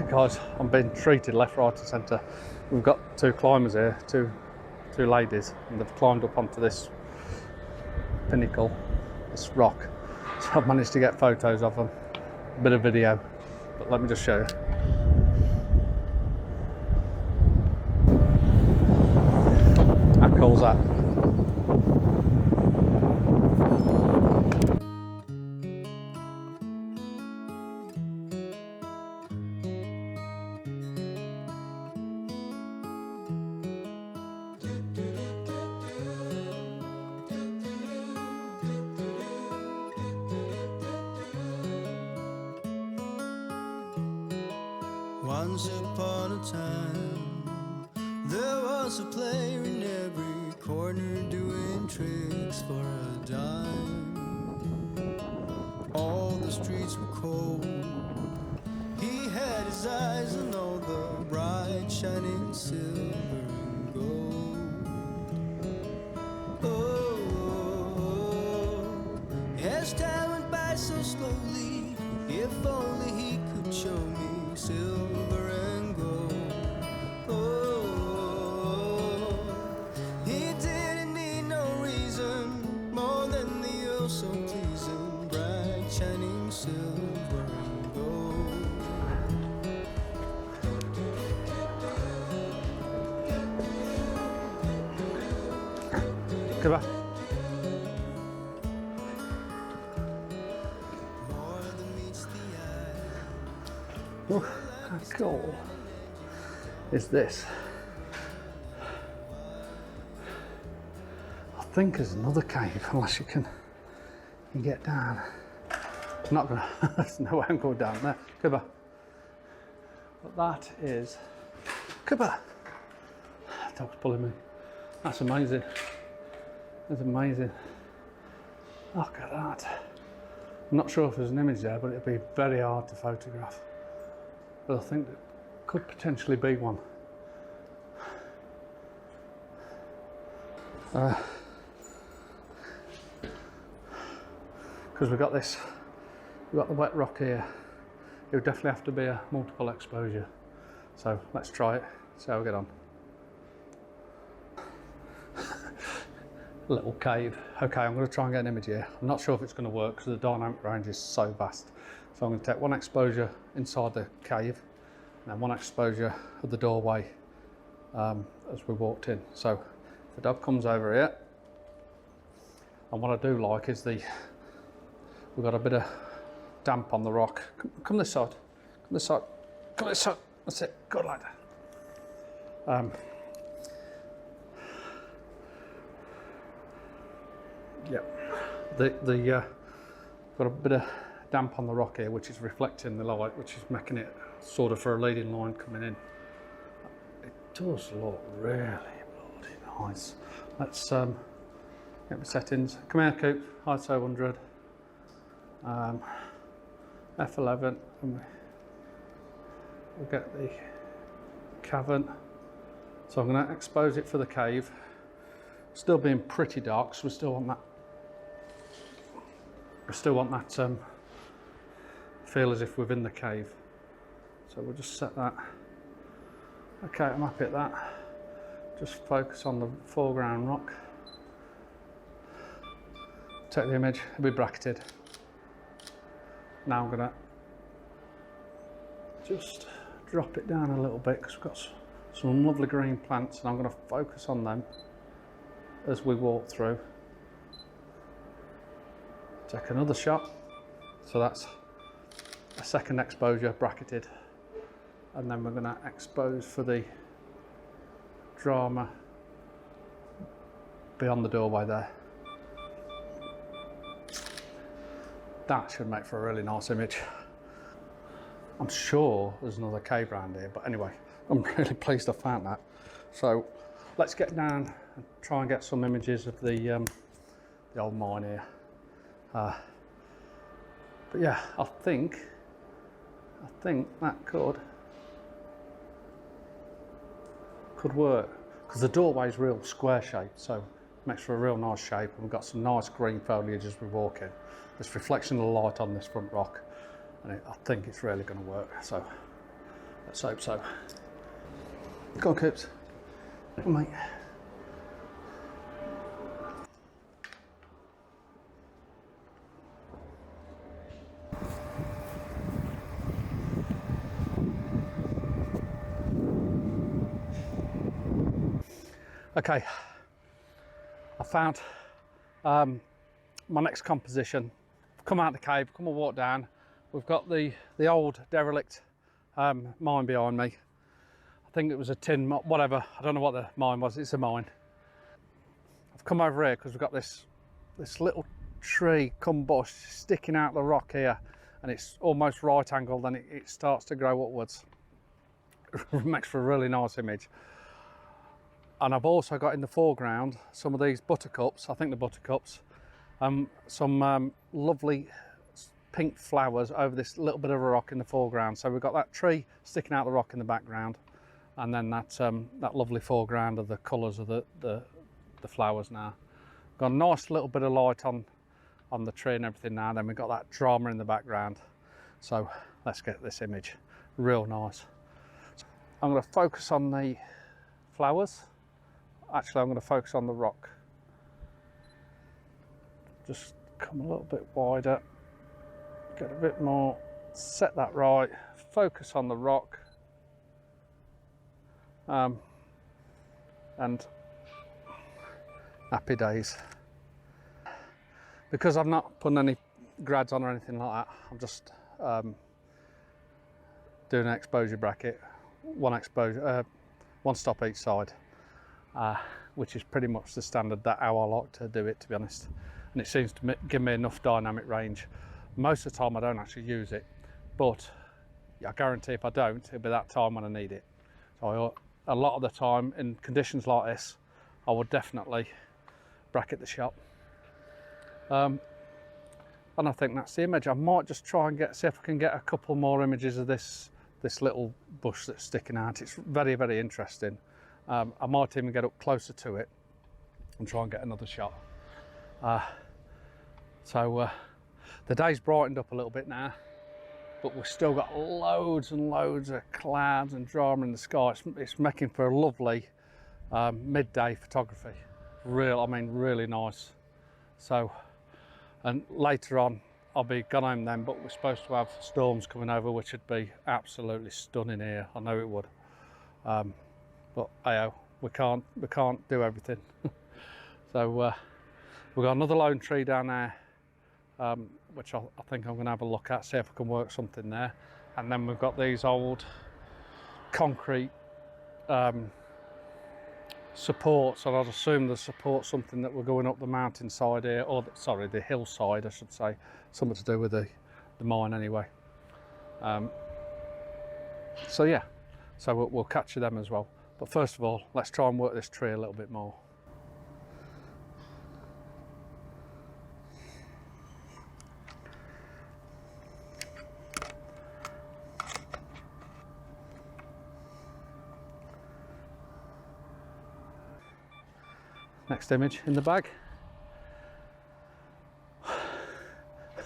Guys, I'm being treated left, right and centre. We've got two climbers here, two ladies, and they've climbed up onto this pinnacle, this rock. So I've managed to get photos of them, a bit of video, but let me just show you. How cool's that? Once upon a time, there was a player in every corner doing tricks for a dime. All the streets were cold. He had his eyes on all the bright, shining silver and gold. Oh, as time went by so slowly, if only he could show me silver and gold. Oh, he didn't need no reason more than the oh so pleasing bright shining silver and gold. Goodbye. Oh, how cool is this? I think there's another cave, unless you can get down. I'm not gonna, there's no way I'm going down there. Goodbye. But that is, goodbye. Dog's pulling me. That's amazing. That's amazing. Look at that. I'm not sure if there's an image there, but it'd be very hard to photograph. But I think there could potentially be one. Because we've got this, we've got the wet rock here. It would definitely have to be a multiple exposure. So let's try it, see how we get on. Little cave. Okay, I'm going to try and get an image here. I'm not sure if it's going to work because the dynamic range is so vast. So I'm going to take one exposure inside the cave and then one exposure of the doorway as we walked in. So the dog comes over here, and what I do like is we've got a bit of damp on the rock. Come this side, come this side, come this side. That's it, good like that. Yep, got a bit of damp on the rock here, which is reflecting the light, which is making it sort of for a leading line coming in. It does look really bloody nice. Let's get the settings. Come here, Coop. ISO 100, f11, and we'll get the cavern. So I'm going to expose it for the cave. Still being pretty dark, so we still want that. We still want that feel as if we're in the cave. So we'll just set that. Okay, I'm happy at that. Just focus on the foreground rock. Take the image, it'll be bracketed. Now I'm gonna just drop it down a little bit because we've got some lovely green plants, and I'm gonna focus on them as we walk through. Take another shot. So that's a second exposure bracketed, and then we're going to expose for the drama beyond the doorway there. That should make for a really nice image. I'm sure there's another cave around here, but anyway, I'm really pleased I found that. So let's get down and try and get some images of the old mine here. But yeah, I think that could work, because the doorway is real square shaped, so it makes for a real nice shape, and we've got some nice green foliage as we walk in. There's reflection of the light on this front rock, and I think it's really going to work. So Let's hope so. Go on, Coops. Come on, mate. Okay, I found my next composition. I've come out of the cave, come and walk down. We've got the old derelict mine behind me. I think it was a tin, whatever. I don't know what the mine was. It's a mine. I've come over here because we've got this little tree cum bush sticking out the rock here, and it's almost right angled, and it starts to grow upwards. It makes for a really nice image. And I've also got in the foreground some of these buttercups, I think the buttercups, some lovely pink flowers over this little bit of a rock in the foreground. So we've got that tree sticking out the rock in the background, and then that lovely foreground of the colours of the flowers now. Got a nice little bit of light on the tree and everything now, then we've got that drama in the background. So let's get this image real nice. I'm going to focus on the flowers. Actually, I'm going to focus on the rock. Just come a little bit wider, get a bit more, set that right, focus on the rock, and happy days. Because I've not put any grads on or anything like that, I'm just doing an exposure bracket, one stop each side. Which is pretty much the standard that how I like to do it, to be honest, and it seems to give me enough dynamic range. Most of the time I don't actually use it, but I guarantee if I don't, it'll be that time when I need it. So a lot of the time in conditions like this, I would definitely bracket the shot. And I think that's the image. I might just try and see if I can get a couple more images of this little bush that's sticking out. It's very, very interesting. I might even get up closer to it and try and get another shot. So the day's brightened up a little bit now, but we've still got loads and loads of clouds and drama in the sky. It's making for a lovely midday photography. Really nice. So, and later on I'll be gone home then, but we're supposed to have storms coming over, which would be absolutely stunning here. I know it would. But we can't do everything. So we've got another lone tree down there, which I think I'm going to have a look at, see if I can work something there. And then we've got these old concrete supports, and I'd assume the support something that we're going up the mountainside here, or sorry, the hillside, I should say, something to do with the mine anyway. So yeah, so we'll capture them as well. But first of all, let's try and work this tree a little bit more. Next image in the bag.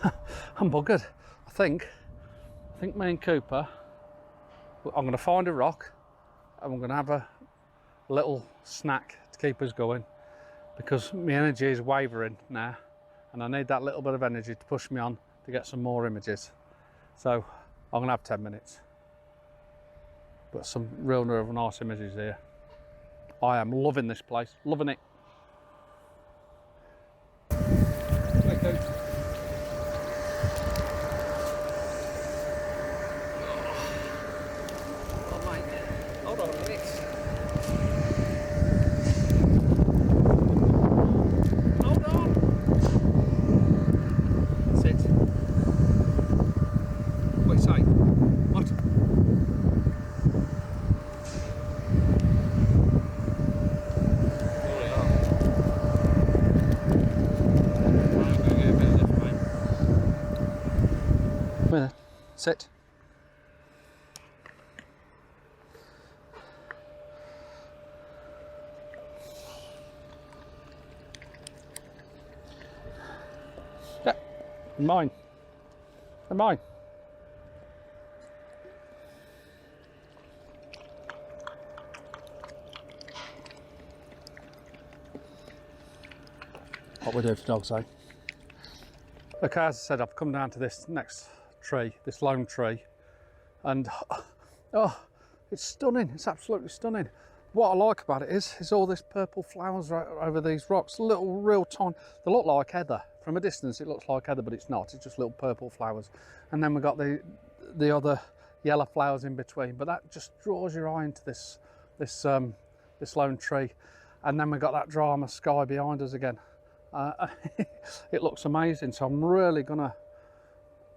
I'm buggered. I think me and Cooper, I'm going to find a rock and we're going to have a little snack to keep us going, because my energy is wavering now and I need that little bit of energy to push me on to get some more images. So I'm going to have 10 minutes. But some real nice images here. I am loving this place, loving it. Hold on a minute. Hold on. That's it. What do you say? What? There we are. I'm going to get a bit of this, mate. Come here. Sit. Mine. They're mine. what we're doing for dog's sake. Okay, as I said, I've come down to this next tree, this lone tree, and oh, it's stunning. It's absolutely stunning. What I like about it is all this purple flowers right over these rocks. Little, real tiny. They look like heather. From a distance, it looks like heather, but it's not. It's just little purple flowers. And then we've got the other yellow flowers in between. But that just draws your eye into this lone tree. And then we've got that drama sky behind us again. It looks amazing. So I'm really gonna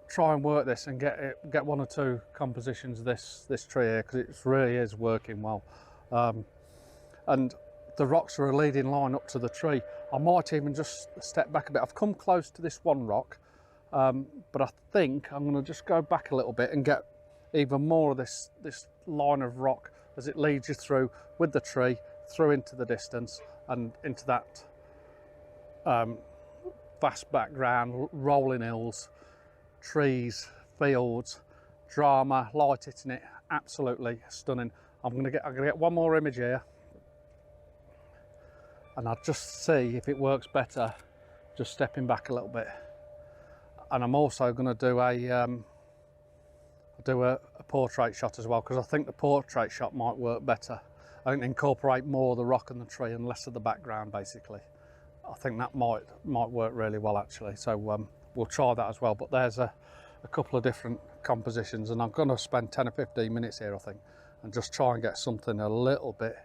try and work this and get one or two compositions of this tree here, because it really is working well. And the rocks are a leading line up to the tree. I might even just step back a bit. I've come close to this one rock, but I think I'm going to just go back a little bit and get even more of this line of rock as it leads you through with the tree, through into the distance and into that vast background, rolling hills, trees, fields, drama, light hitting it, absolutely stunning. I'm gonna get one more image here, and I'll just see if it works better just stepping back a little bit. And I'm also going to do a portrait shot as well, because I think the portrait shot might work better. I think incorporate more of the rock and the tree and less of the background, basically. I think that might work really well, actually. So we'll try that as well. But there's a couple of different compositions, and I'm going to spend 10 or 15 minutes here, I think, and just try and get something a little bit,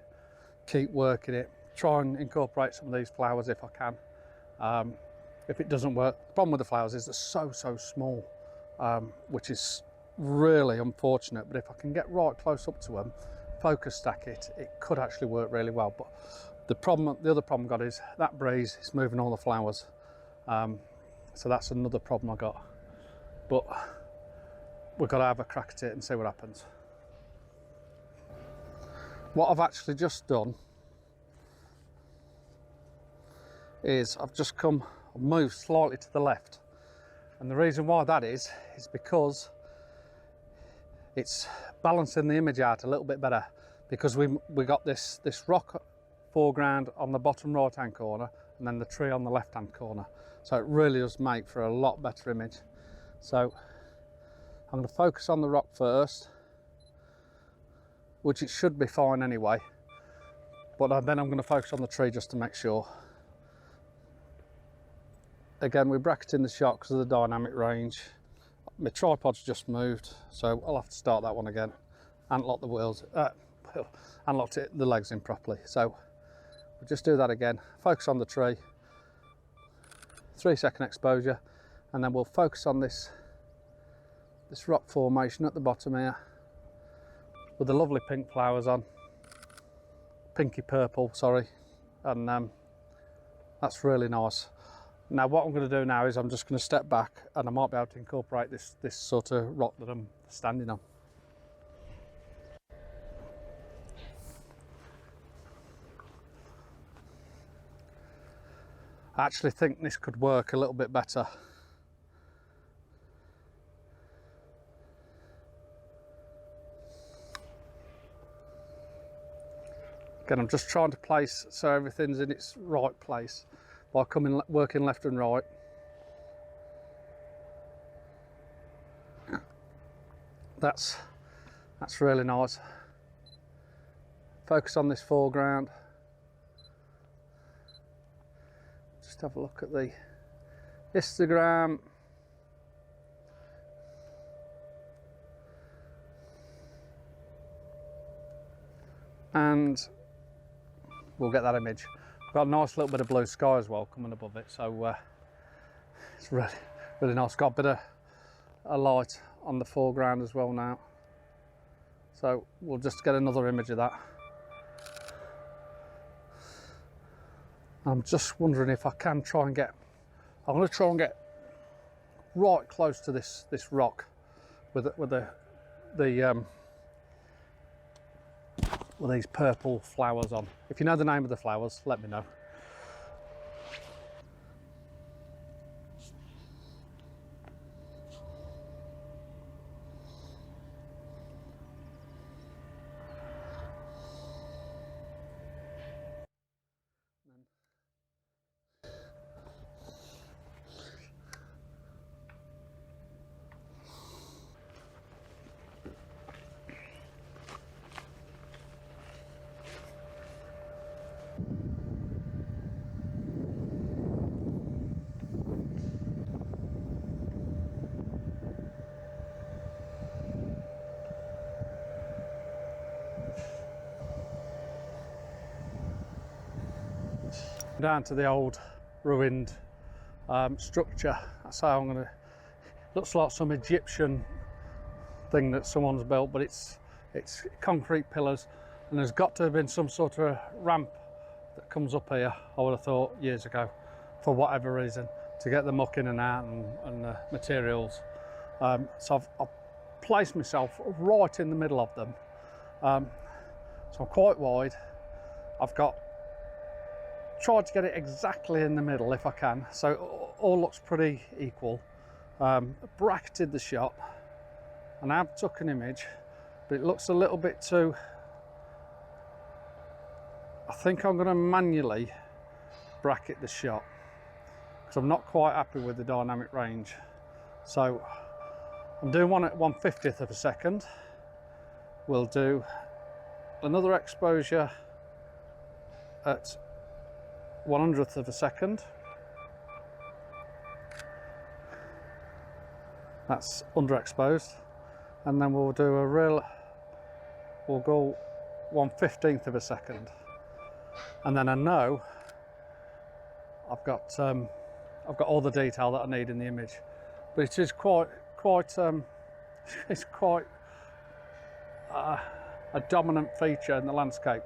keep working it, try and incorporate some of these flowers if I can. If it doesn't work, the problem with the flowers is they're so small, which is really unfortunate. But if I can get right close up to them, focus stack it, it could actually work really well. But the other problem I got is that breeze is moving all the flowers, so that's another problem I got. But we've got to have a crack at it and see what happens. What I've actually just done is I've just moved slightly to the left, and the reason why that is because it's balancing the image out a little bit better, because we got this rock foreground on the bottom right hand corner and then the tree on the left hand corner, so it really does make for a lot better image. So I'm going to focus on the rock first, which it should be fine anyway, but then I'm going to focus on the tree just to make sure. Again, we're bracketing the shot because of the dynamic range. My tripod's just moved, so I'll have to start that one again and lock the wheels, and locked the legs in properly. So we'll just do that again. Focus on the tree, 3-second exposure, and then we'll focus on this rock formation at the bottom here with the lovely pink flowers on, pinky purple, sorry, and that's really nice. Now what I'm going to do now is I'm just going to step back, and I might be able to incorporate this sort of rock that I'm standing on. I actually think this could work a little bit better. Again, I'm just trying to place so everything's in its right place by working left and right. That's really nice. Focus on this foreground. Just have a look at the histogram. And we'll get that image. Got a nice little bit of blue sky as well coming above it, so it's really nice. Got a bit of a light on the foreground as well now, so we'll just get another image of that. I'm just wondering if I can try and get, I'm going to try and get right close to this rock with these purple flowers on. If you know the name of the flowers, let me know. down to the old ruined structure. That's how I'm gonna, looks like some Egyptian thing that someone's built, but it's concrete pillars, and there's got to have been some sort of ramp that comes up here, I would have thought, years ago, for whatever reason, to get the muck in and out and the materials. So I've placed myself right in the middle of them. So I'm quite wide. I've tried to get it exactly in the middle if I can, so all looks pretty equal. Bracketed the shot, and I have took an image, but it looks a little bit too, I think I'm going to manually bracket the shot because I'm not quite happy with the dynamic range. So I'm doing one at 1/50th of a second. We'll do another exposure at 1/100th of a second. That's underexposed. And then we'll do we'll go 1/15th of a second. And then I know I've got all the detail that I need in the image. But it is quite it's quite a dominant feature in the landscape.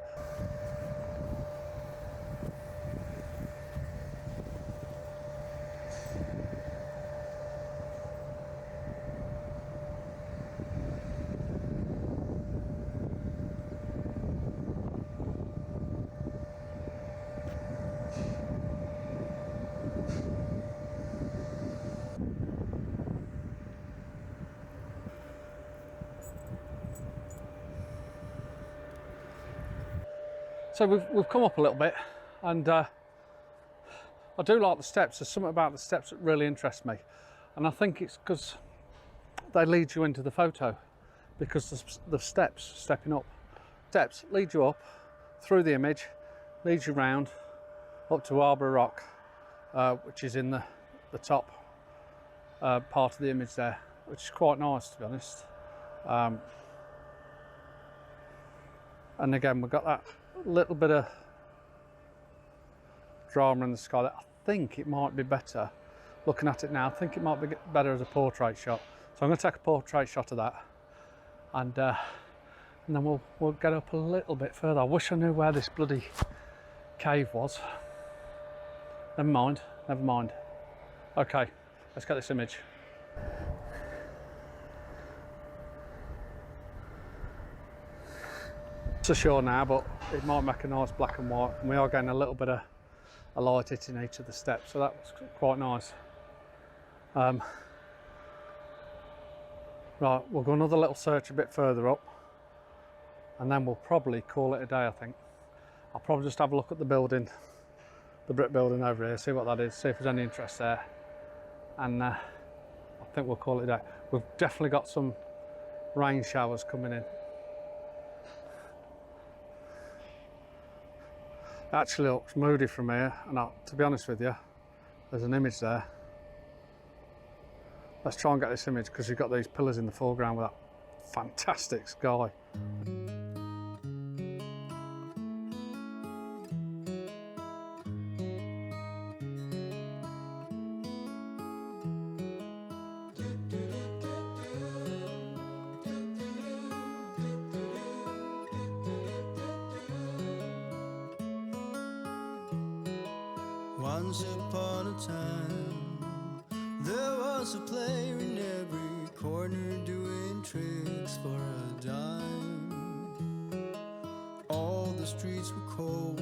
So we've come up a little bit, and I do like the steps. There's something about the steps that really interests me, and I think it's because they lead you into the photo, because the steps lead you up through the image, leads you round up to Harborough Rock, which is in the top part of the image there, which is quite nice, to be honest. And again, we've got that little bit of drama in the sky that I think it might be better, looking at it now, I think it might be better as a portrait shot. So I'm going to take a portrait shot of that, and then we'll get up a little bit further. I wish I knew where this bloody cave was. Never mind. Okay, let's get this image. So sure now, but it might make a nice black and white, and we are getting a little bit of a light hitting each of the steps, so that was quite nice. Right, we'll go another little search a bit further up, and then we'll probably call it a day. I think I'll probably just have a look at the building, the brick building over here, see what that is, see if there's any interest there, and I think we'll call it a day. We've definitely got some rain showers coming in. It actually looks moody from here, and to be honest with you, there's an image there. Let's try and get this image, because you've got these pillars in the foreground with that fantastic sky. Once upon a time, there was a player in every corner doing tricks for a dime. All the streets were cold.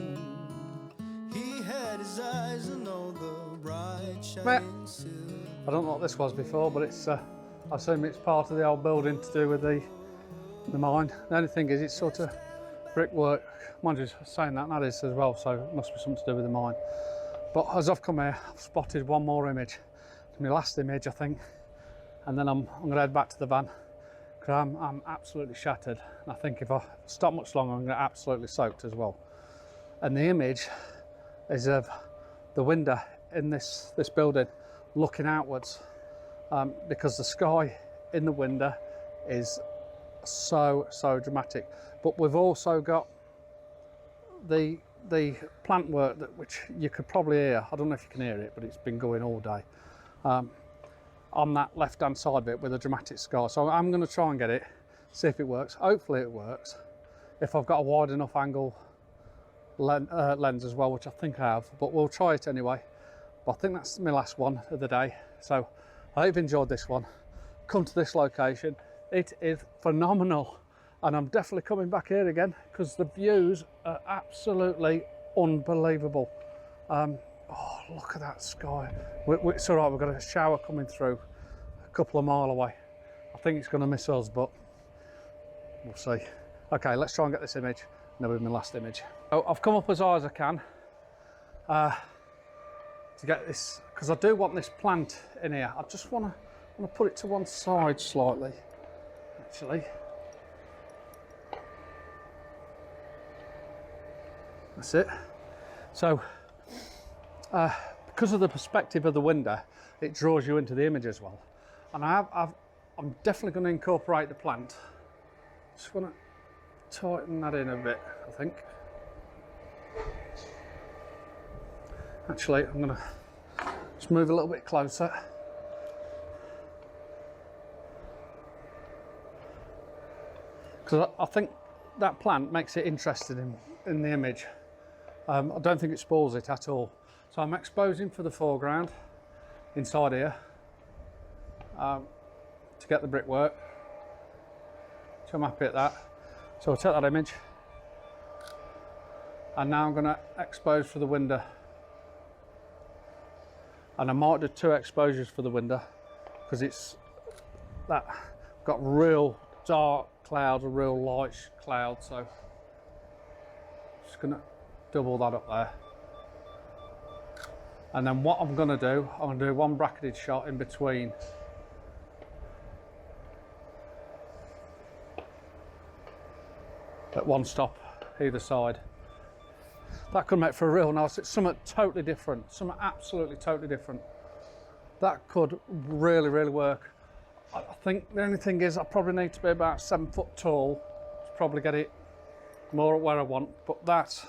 He had his eyes on all the bright shining silver. I don't know what this was before, but it's I assume it's part of the old building to do with the mine. The only thing is it's sort of brickwork. Mind you, saying that is as well, so it must be something to do with the mine. But as I've come here, I've spotted one more image. It's my last image, I think, and then I'm going to head back to the van, because I'm absolutely shattered. And I think if I stop much longer, I'm going to get absolutely soaked as well. And the image is of the window in this building looking outwards, because the sky in the window is so dramatic. But we've also got the the plant work which you could probably hear. I don't know if you can hear it, but it's been going all day on that left hand side bit with a dramatic sky. So I'm going to try and get it, see if it works. Hopefully it works if I've got a wide enough angle lens as well, which I think I have, but we'll try it anyway. But I think that's my last one of the day, so I hope you've enjoyed this one. Come to this location, it is phenomenal, and I'm definitely coming back here again because the views are absolutely unbelievable. Oh, look at that sky. It's all right, we've got a shower coming through a couple of mile away. I think it's going to miss us, but we'll see. Okay, let's try and get this image, and that'll be my last image. Oh, I've come up as high as I can to get this, because I do want this plant in here. I just want to put it to one side slightly, actually. That's it. So, because of the perspective of the window, it draws you into the image as well. And I'm definitely going to incorporate the plant. Just want to tighten that in a bit, I think. Actually, I'm going to just move a little bit closer. Because I think that plant makes it interesting in the image. I don't think it spoils it at all. So I'm exposing for the foreground inside here to get the brickwork. So I'm happy at that. So I'll take that image, and now I'm going to expose for the window. And I might do 2 exposures for the window because it's that got real dark clouds, a real light cloud. So just going to double that up there. And then what I'm going to do, I'm going to do one bracketed shot in between. At one stop either side. That could make for a real nice, it's something totally different, something absolutely totally different. That could really, really work. I think the only thing is I probably need to be about 7 foot tall to probably get it more where I want, but that,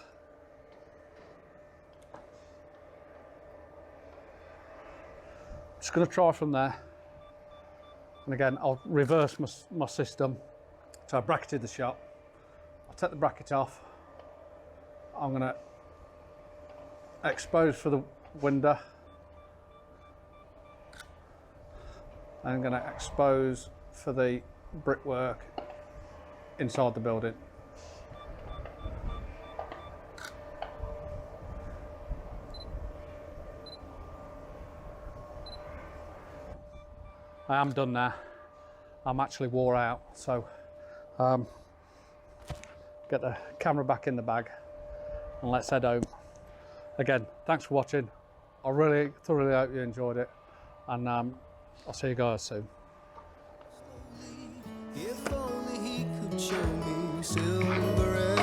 just going to try from there. And again, I'll reverse my system. So I bracketed the shot. I'll take the bracket off. I'm going to expose for the window. I'm going to expose for the brickwork inside the building. I am done now. I'm actually wore out, so get the camera back in the bag and let's head home. Again, thanks for watching. I really thoroughly hope you enjoyed it, and I'll see you guys soon. If only he could show me silver